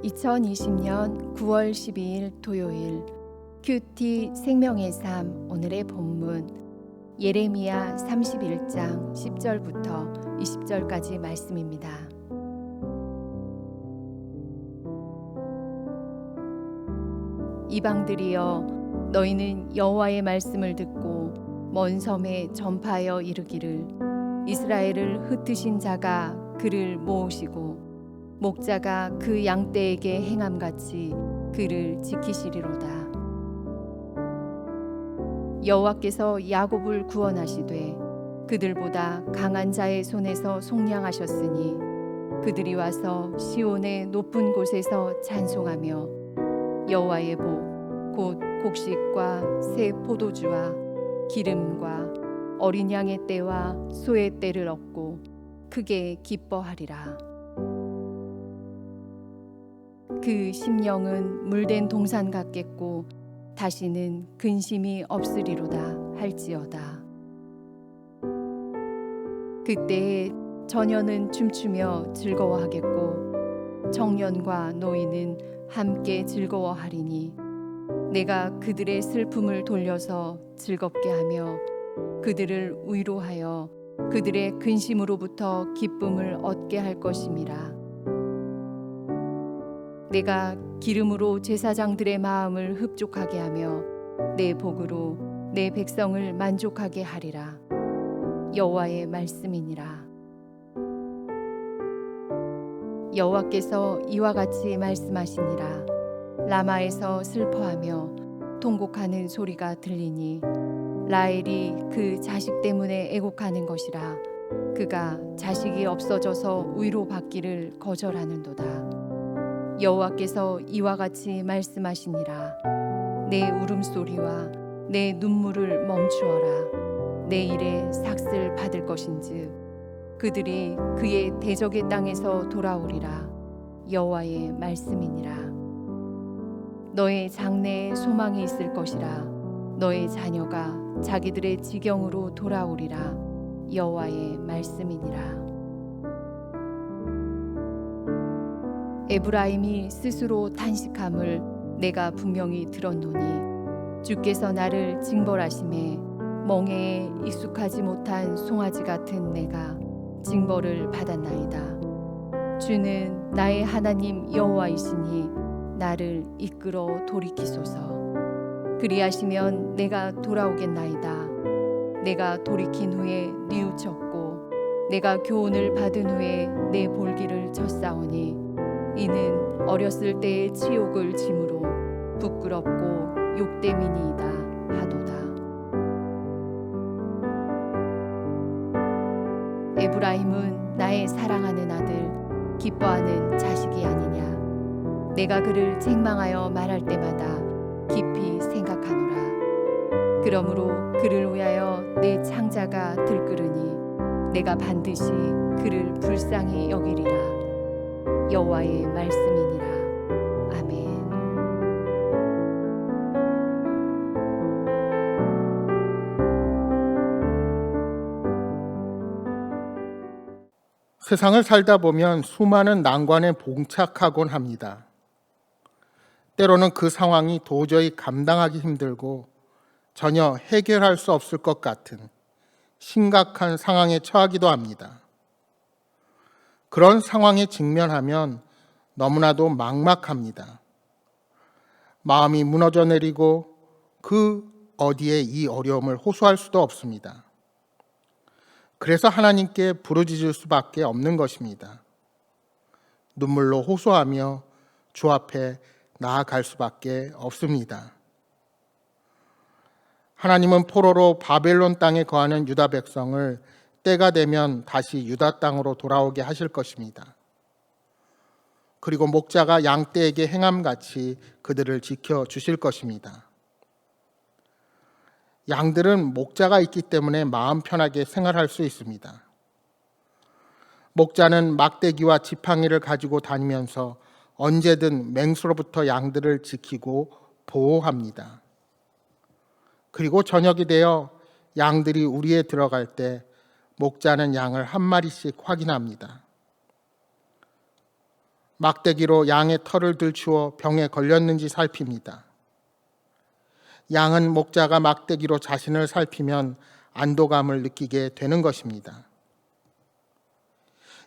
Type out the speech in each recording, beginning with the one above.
2020년 9월 12일 토요일 큐티 생명의 삶 오늘의 본문 예레미야 31장 10절부터 20절까지 말씀입니다. 이방들이여 너희는 여호와의 말씀을 듣고 먼 섬에 전파하여 이르기를 이스라엘을 흩으신 자가 그를 모으시고 목자가 그 양떼에게 행함같이 그를 지키시리로다. 여호와께서 야곱을 구원하시되 그들보다 강한 자의 손에서 속량하셨으니 그들이 와서 시온의 높은 곳에서 찬송하며 여호와의 복 곧 곡식과 새 포도주와 기름과 어린 양의 떼와 소의 떼를 얻고 크게 기뻐하리라. 그 심령은 물된 동산 같겠고 다시는 근심이 없으리로다 할지어다. 그때에 처녀는 춤추며 즐거워하겠고 청년과 노인은 함께 즐거워하리니 내가 그들의 슬픔을 돌려서 즐겁게 하며 그들을 위로하여 그들의 근심으로부터 기쁨을 얻게 할 것임이라. 내가 기름으로 제사장들의 마음을 흡족하게 하며 내 복으로 내 백성을 만족하게 하리라. 여호와의 말씀이니라. 여호와께서 이와 같이 말씀하시니라. 라마에서 슬퍼하며 통곡하는 소리가 들리니 라헬이 그 자식 때문에 애곡하는 것이라. 그가 자식이 없어져서 위로받기를 거절하는도다. 여호와께서 이와 같이 말씀하시니라. 내 울음소리와 내 눈물을 멈추어라. 내 일에 삭슬 받을 것인즉 그들이 그의 대적의 땅에서 돌아오리라. 여호와의 말씀이니라. 너의 장래에 소망이 있을 것이라. 너의 자녀가 자기들의 지경으로 돌아오리라. 여호와의 말씀이니라. 에브라임이 스스로 탄식함을 내가 분명히 들었노니 주께서 나를 징벌하심에 멍에에 익숙하지 못한 송아지 같은 내가 징벌을 받았나이다. 주는 나의 하나님 여호와이시니 나를 이끌어 돌이키소서. 그리하시면 내가 돌아오겠나이다. 내가 돌이킨 후에 뉘우쳤고 내가 교훈을 받은 후에 내 볼기를 쳤사오니 이는 어렸을 때의 치욕을 짐으로 부끄럽고 욕됨이니이다 하도다. 에브라임은 나의 사랑하는 아들 기뻐하는 자식이 아니냐. 내가 그를 책망하여 말할 때마다 깊이 생각하노라. 그러므로 그를 위하여 내 창자가 들끓으니 내가 반드시 그를 불쌍히 여기리라. 여호와의 말씀이니라. 아멘. 세상을 살다 보면 수많은 난관에 봉착하곤 합니다. 때로는 그 상황이 도저히 감당하기 힘들고 전혀 해결할 수 없을 것 같은 심각한 상황에 처하기도 합니다. 그런 상황에 직면하면 너무나도 막막합니다. 마음이 무너져 내리고 그 어디에 이 어려움을 호소할 수도 없습니다. 그래서 하나님께 부르짖을 수밖에 없는 것입니다. 눈물로 호소하며 주 앞에 나아갈 수밖에 없습니다. 하나님은 포로로 바벨론 땅에 거하는 유다 백성을 때가 되면 다시 유다 땅으로 돌아오게 하실 것입니다. 그리고 목자가 양떼에게 행함같이 그들을 지켜주실 것입니다. 양들은 목자가 있기 때문에 마음 편하게 생활할 수 있습니다. 목자는 막대기와 지팡이를 가지고 다니면서 언제든 맹수로부터 양들을 지키고 보호합니다. 그리고 저녁이 되어 양들이 우리에 들어갈 때 목자는 양을 한 마리씩 확인합니다. 막대기로 양의 털을 들추어 병에 걸렸는지 살핍니다. 양은 목자가 막대기로 자신을 살피면 안도감을 느끼게 되는 것입니다.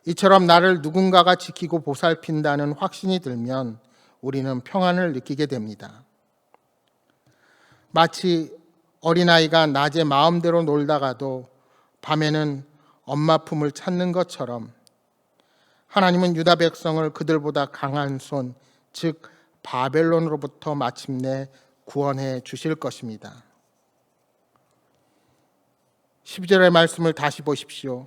이처럼 나를 누군가가 지키고 보살핀다는 확신이 들면 우리는 평안을 느끼게 됩니다. 마치 어린아이가 낮에 마음대로 놀다가도 밤에는 엄마 품을 찾는 것처럼 하나님은 유다 백성을 그들보다 강한 손, 즉 바벨론으로부터 마침내 구원해 주실 것입니다. 12절의 말씀을 다시 보십시오.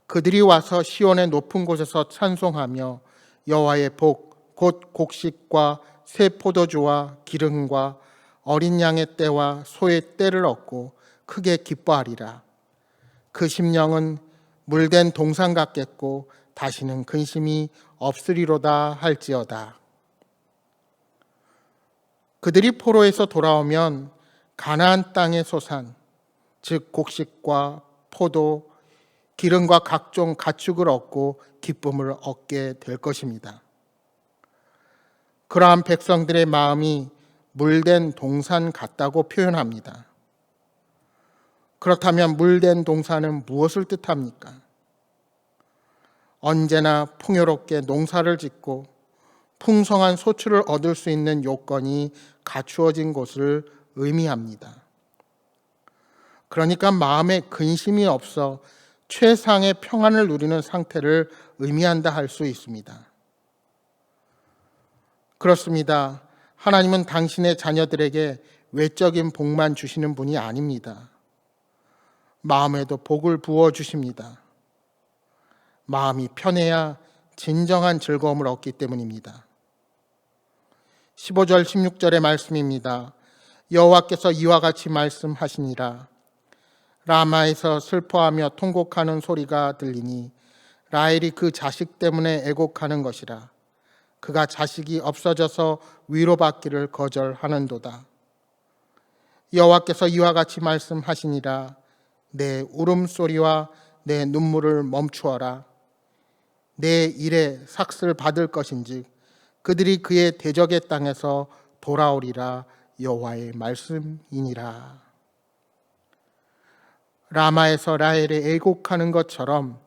그들이 와서 시온의 높은 곳에서 찬송하며 여호와의 복, 곧 곡식과 새 포도주와 기름과 어린 양의 떼와 소의 떼를 얻고 크게 기뻐하리라. 그 심령은 물된 동산 같겠고 다시는 근심이 없으리로다 할지어다. 그들이 포로에서 돌아오면 가나안 땅의 소산, 즉 곡식과 포도, 기름과 각종 가축을 얻고 기쁨을 얻게 될 것입니다. 그러한 백성들의 마음이 물된 동산 같다고 표현합니다. 그렇다면 물된 동산은 무엇을 뜻합니까? 언제나 풍요롭게 농사를 짓고 풍성한 소출을 얻을 수 있는 요건이 갖추어진 곳을 의미합니다. 그러니까 마음에 근심이 없어 최상의 평안을 누리는 상태를 의미한다 할 수 있습니다. 그렇습니다. 하나님은 당신의 자녀들에게 외적인 복만 주시는 분이 아닙니다. 마음에도 복을 부어 주십니다. 마음이 편해야 진정한 즐거움을 얻기 때문입니다. 15절 16절의 말씀입니다. 여호와께서 이와 같이 말씀하시니라. 라마에서 슬퍼하며 통곡하는 소리가 들리니 라헬이 그 자식 때문에 애곡하는 것이라. 그가 자식이 없어져서 위로받기를 거절하는도다. 여호와께서 이와 같이 말씀하시니라. 내 울음소리와 내 눈물을 멈추어라. 내 일에 삭슬 받을 것인즉 그들이 그의 대적의 땅에서 돌아오리라. 여호와의 말씀이니라. 라마에서 라헬에 애곡하는 것처럼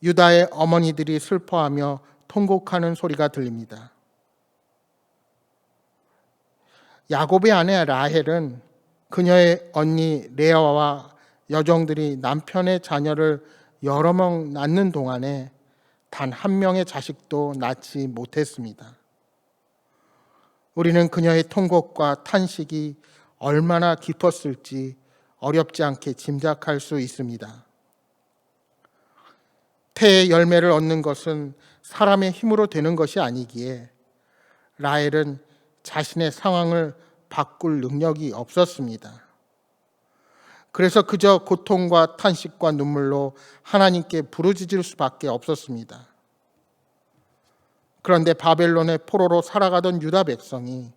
유다의 어머니들이 슬퍼하며 통곡하는 소리가 들립니다. 야곱의 아내 라헬은 그녀의 언니 레아와 여종들이 남편의 자녀를 여러 명 낳는 동안에 단 한 명의 자식도 낳지 못했습니다. 우리는 그녀의 통곡과 탄식이 얼마나 깊었을지 어렵지 않게 짐작할 수 있습니다. 태의 열매를 얻는 것은 사람의 힘으로 되는 것이 아니기에 라헬은 자신의 상황을 바꿀 능력이 없었습니다. 그래서 그저 고통과 탄식과 눈물로 하나님께 부르짖을 수밖에 없었습니다. 그런데 바벨론의 포로로 살아가던 유다 백성이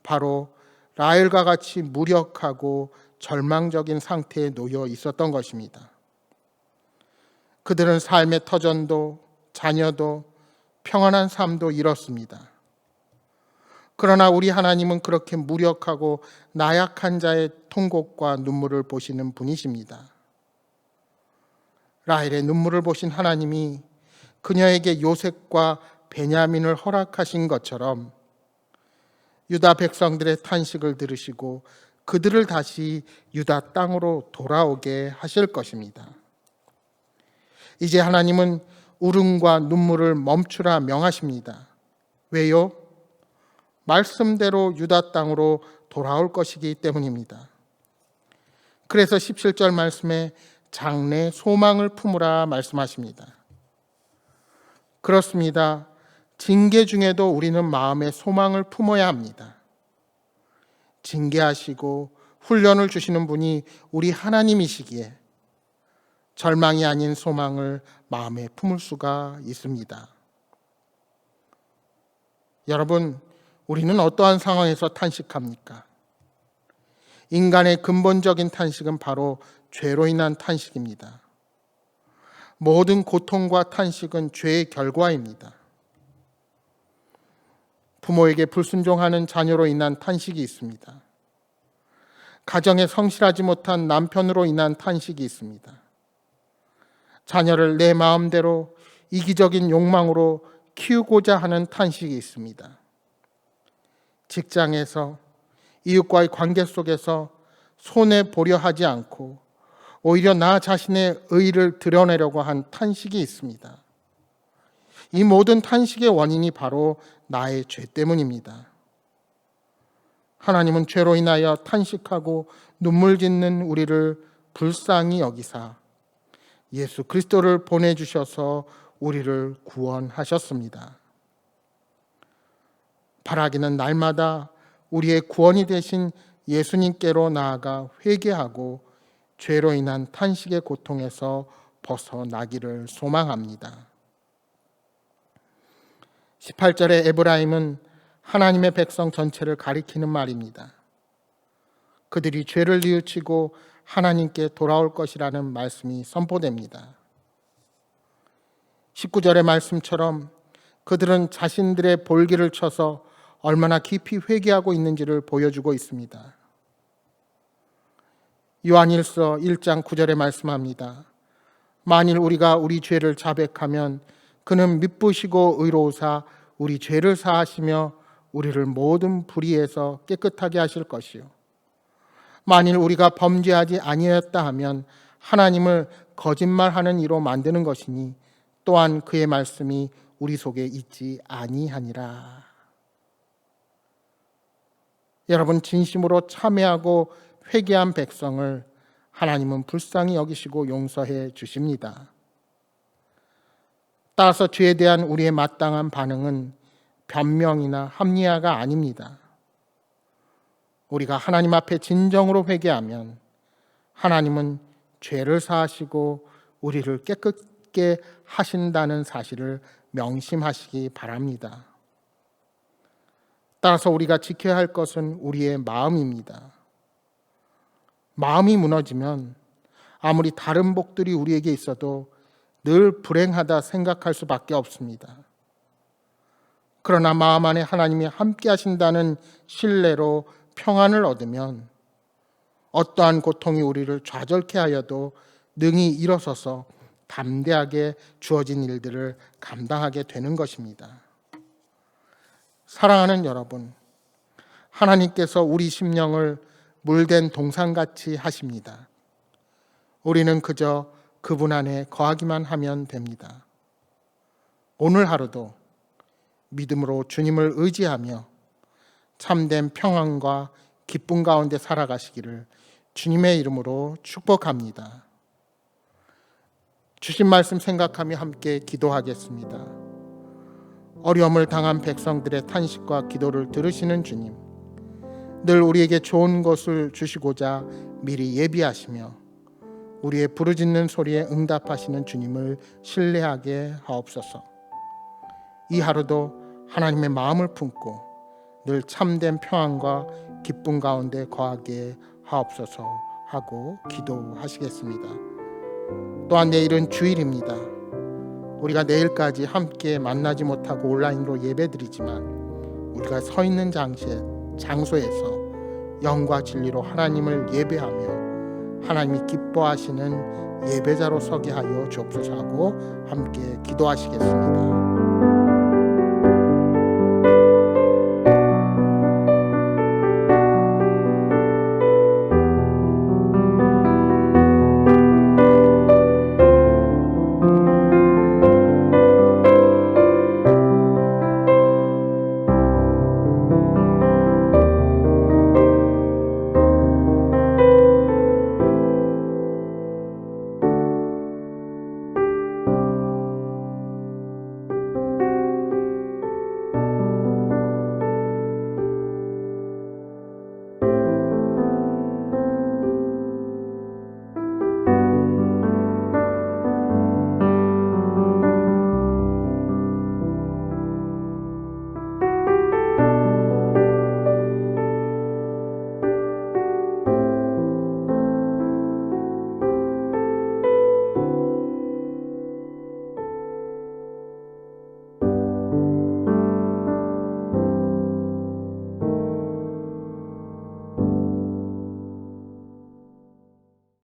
바로 라헬과 같이 무력하고 절망적인 상태에 놓여 있었던 것입니다. 그들은 삶의 터전도 자녀도 평안한 삶도 잃었습니다. 그러나 우리 하나님은 그렇게 무력하고 나약한 자의 통곡과 눈물을 보시는 분이십니다. 라헬의 눈물을 보신 하나님이 그녀에게 요셉과 베냐민을 허락하신 것처럼 유다 백성들의 탄식을 들으시고 그들을 다시 유다 땅으로 돌아오게 하실 것입니다. 이제 하나님은 울음과 눈물을 멈추라 명하십니다. 왜요? 말씀대로 유다 땅으로 돌아올 것이기 때문입니다. 그래서 17절 말씀에 장래 소망을 품으라 말씀하십니다. 그렇습니다. 징계 중에도 우리는 마음에 소망을 품어야 합니다. 징계하시고 훈련을 주시는 분이 우리 하나님이시기에 절망이 아닌 소망을 마음에 품을 수가 있습니다. 여러분, 우리는 어떠한 상황에서 탄식합니까? 인간의 근본적인 탄식은 바로 죄로 인한 탄식입니다. 모든 고통과 탄식은 죄의 결과입니다. 부모에게 불순종하는 자녀로 인한 탄식이 있습니다. 가정에 성실하지 못한 남편으로 인한 탄식이 있습니다. 자녀를 내 마음대로 이기적인 욕망으로 키우고자 하는 탄식이 있습니다. 직장에서 이웃과의 관계 속에서 손해보려 하지 않고 오히려 나 자신의 의의를 드러내려고 한 탄식이 있습니다. 이 모든 탄식의 원인이 바로 나의 죄 때문입니다. 하나님은 죄로 인하여 탄식하고 눈물 짓는 우리를 불쌍히 여기사 예수 그리스도를 보내주셔서 우리를 구원하셨습니다. 바라기는 날마다 우리의 구원이 되신 예수님께로 나아가 회개하고 죄로 인한 탄식의 고통에서 벗어나기를 소망합니다. 18절의 에브라임은 하나님의 백성 전체를 가리키는 말입니다. 그들이 죄를 뉘우치고 하나님께 돌아올 것이라는 말씀이 선포됩니다. 19절의 말씀처럼 그들은 자신들의 볼기를 쳐서 얼마나 깊이 회개하고 있는지를 보여주고 있습니다. 요한일서 1장 9절에 말씀합니다. 만일 우리가 우리 죄를 자백하면 그는 미쁘시고 의로우사 우리 죄를 사하시며 우리를 모든 불의에서 깨끗하게 하실 것이요 만일 우리가 범죄하지 아니하였다 하면 하나님을 거짓말하는 이로 만드는 것이니 또한 그의 말씀이 우리 속에 있지 아니하니라. 여러분, 진심으로 참회하고 회개한 백성을 하나님은 불쌍히 여기시고 용서해 주십니다. 따라서 죄에 대한 우리의 마땅한 반응은 변명이나 합리화가 아닙니다. 우리가 하나님 앞에 진정으로 회개하면 하나님은 죄를 사하시고 우리를 깨끗게 하신다는 사실을 명심하시기 바랍니다. 따라서 우리가 지켜야 할 것은 우리의 마음입니다. 마음이 무너지면 아무리 다른 복들이 우리에게 있어도 늘 불행하다 생각할 수밖에 없습니다. 그러나 마음 안에 하나님이 함께 하신다는 신뢰로 평안을 얻으면 어떠한 고통이 우리를 좌절케 하여도 능히 일어서서 담대하게 주어진 일들을 감당하게 되는 것입니다. 사랑하는 여러분, 하나님께서 우리 심령을 물된 동산같이 하십니다. 우리는 그저 그분 안에 거하기만 하면 됩니다. 오늘 하루도 믿음으로 주님을 의지하며 참된 평안과 기쁨 가운데 살아가시기를 주님의 이름으로 축복합니다. 주신 말씀 생각하며 함께 기도하겠습니다. 어려움을 당한 백성들의 탄식과 기도를 들으시는 주님, 늘 우리에게 좋은 것을 주시고자 미리 예비하시며 우리의 부르짖는 소리에 응답하시는 주님을 신뢰하게 하옵소서. 이 하루도 하나님의 마음을 품고 늘 참된 평안과 기쁨 가운데 거하게 하옵소서 하고 기도하시겠습니다. 또한 내일은 주일입니다. 우리가 내일까지 함께 만나지 못하고 온라인으로 예배드리지만 우리가 서 있는 장소에서 영과 진리로 하나님을 예배하며 하나님이 기뻐하시는 예배자로 서게 하여 주옵소서 하고 함께 기도하시겠습니다.